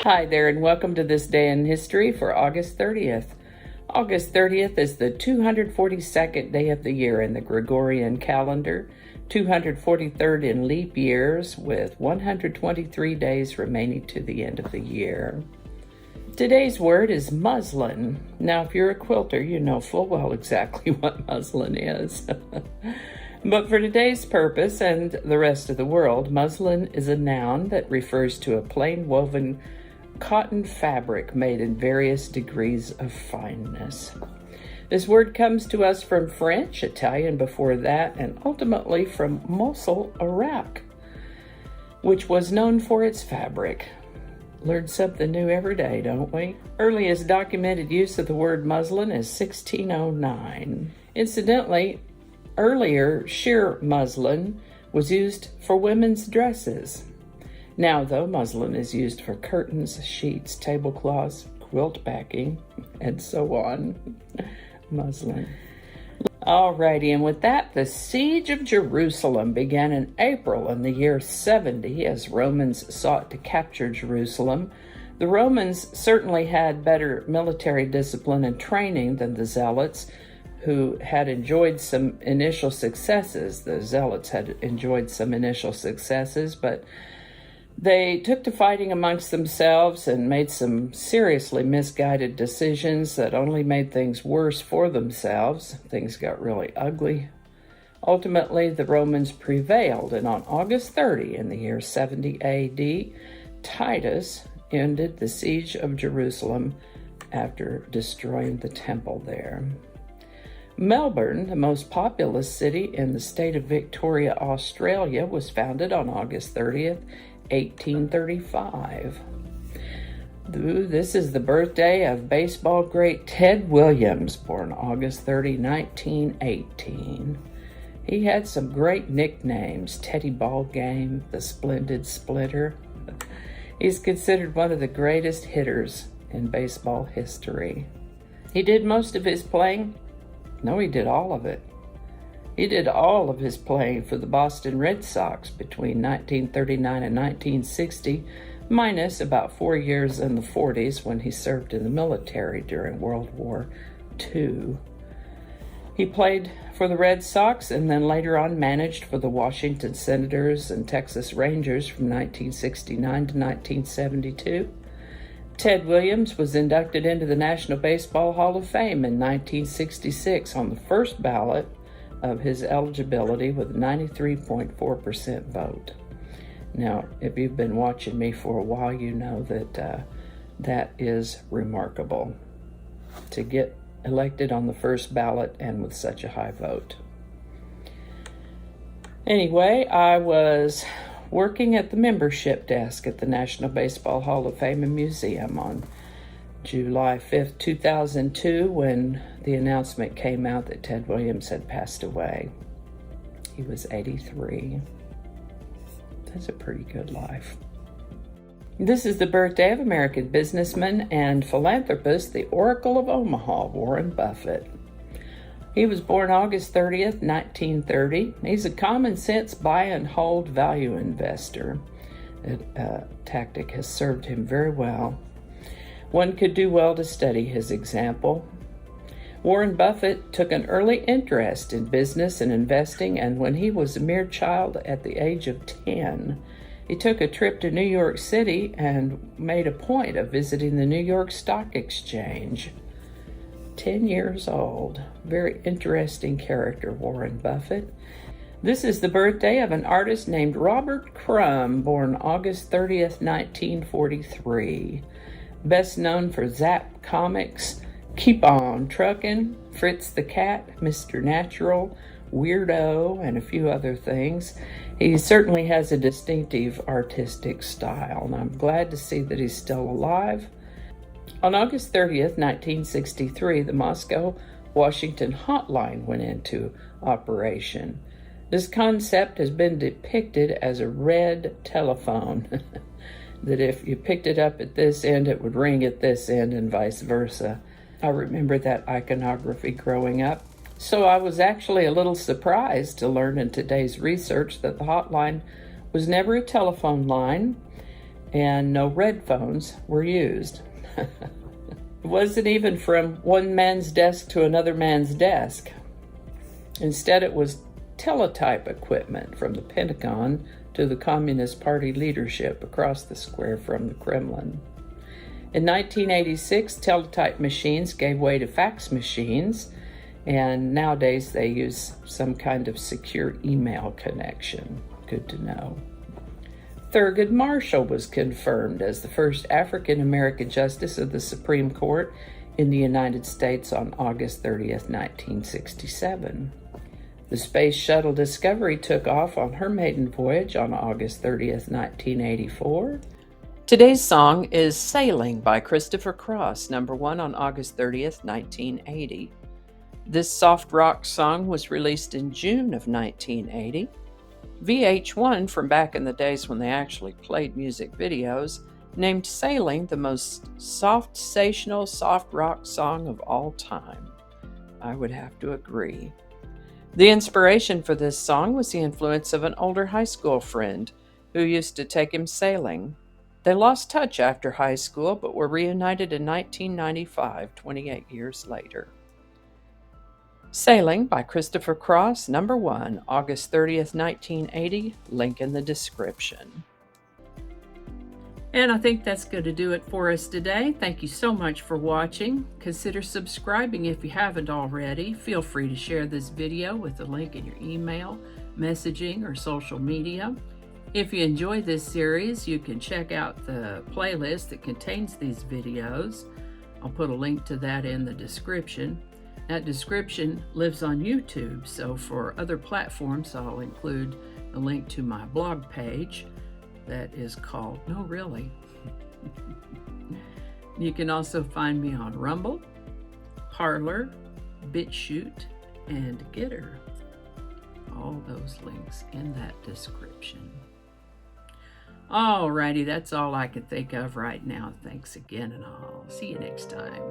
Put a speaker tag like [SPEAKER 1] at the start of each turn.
[SPEAKER 1] Hi there, and welcome to this day in history for August 30th. August 30th is the 242nd day of the year in the Gregorian calendar, 243rd in leap years, with 123 days remaining to the end of the year. Today's word is muslin. Now, if you're a quilter, you know full well exactly what muslin is. But for today's purpose and the rest of the world, muslin is a noun that refers to a plain woven cotton fabric made in various degrees of fineness. This word comes to us from French, Italian before that, and ultimately from Mosul, Iraq, which was known for its fabric. Learn something new every day, don't we? Earliest documented use of the word muslin is 1609. Incidentally, earlier sheer muslin was used for women's dresses. Now, though, muslin is used for curtains, sheets, tablecloths, quilt backing, and so on. Muslin. Alrighty, and with that, the siege of Jerusalem began in April in the year 70 as Romans sought to capture Jerusalem. The Romans certainly had better military discipline and training than the Zealots, who had enjoyed some initial successes. The Zealots had enjoyed some initial successes, but they took to fighting amongst themselves and made some seriously misguided decisions that only made things worse for themselves. Things got really ugly. Ultimately, the Romans prevailed, and on August 30 in the year 70 AD, Titus ended the siege of Jerusalem after destroying the temple there. Melbourne, the most populous city in the state of Victoria, Australia, was founded on August 30th, 1835. This is the birthday of baseball great Ted Williams, born August 30, 1918. He had some great nicknames: Teddy Ball Game, the Splendid Splitter. He's considered one of the greatest hitters in baseball history. He did most of his playing. No, he did all of it. He did all of his playing for the Boston Red Sox between 1939 and 1960, minus about 4 years in the 40s when he served in the military during World War II. He played for the Red Sox and then later on managed for the Washington Senators and Texas Rangers from 1969 to 1972. Ted Williams was inducted into the National Baseball Hall of Fame in 1966 on the first ballot of his eligibility with a 93.4% vote. Now, if you've been watching me for a while, you know that that is remarkable to get elected on the first ballot and with such a high vote. Anyway, I was working at the membership desk at the National Baseball Hall of Fame and Museum on July 5th, 2002, when the announcement came out that Ted Williams had passed away. He was 83. That's a pretty good life. This is the birthday of American businessman and philanthropist, the Oracle of Omaha, Warren Buffett. He was born August 30th, 1930. He's a common sense buy and hold value investor. That tactic has served him very well. One could do well to study his example. Warren Buffett took an early interest in business and investing, and when he was a mere child at the age of 10, he took a trip to New York City and made a point of visiting the New York Stock Exchange. 10 years old. Very interesting character, Warren Buffett. This is the birthday of an artist named Robert Crumb, born August 30th, 1943. Best known for Zap Comics, Keep On Truckin', Fritz the Cat, Mr. Natural, Weirdo, and a few other things. He certainly has a distinctive artistic style, and I'm glad to see that he's still alive. On August 30th, 1963, the Moscow-Washington Hotline went into operation. This concept has been depicted as a red telephone, that if you picked it up at this end, it would ring at this end and vice versa. I remember that iconography growing up. So I was actually a little surprised to learn in today's research that the hotline was never a telephone line. and no red phones were used. It wasn't even from one man's desk to another man's desk. Instead, it was teletype equipment from the Pentagon to the Communist Party leadership across the square from the Kremlin. In 1986, teletype machines gave way to fax machines, and nowadays they use some kind of secure email connection. Good to know. Thurgood Marshall was confirmed as the first African-American justice of the Supreme Court in the United States on August 30th, 1967. The Space Shuttle Discovery took off on her maiden voyage on August 30th, 1984. Today's song is Sailing by Christopher Cross, number 1 on August 30th, 1980. This soft rock song was released in June of 1980. VH1, from back in the days when they actually played music videos, named Sailing the most sensational soft rock song of all time. I would have to agree. The inspiration for this song was the influence of an older high school friend who used to take him sailing. They lost touch after high school, but were reunited in 1995, 28 years later. Sailing by Christopher Cross, number 1, August 30th, 1980, link in the description. And I think that's going to do it for us today. Thank you so much for watching. Consider subscribing if you haven't already. Feel free to share this video with a link in your email, messaging, or social media. If you enjoy this series, you can check out the playlist that contains these videos. I'll put a link to that in the description. That description lives on YouTube, so for other platforms, I'll include a link to my blog page that is called, no really. You can also find me on Rumble, Parler, BitChute, and Getter. All those links in that description. Alrighty, that's all I can think of right now. Thanks again, and I'll see you next time.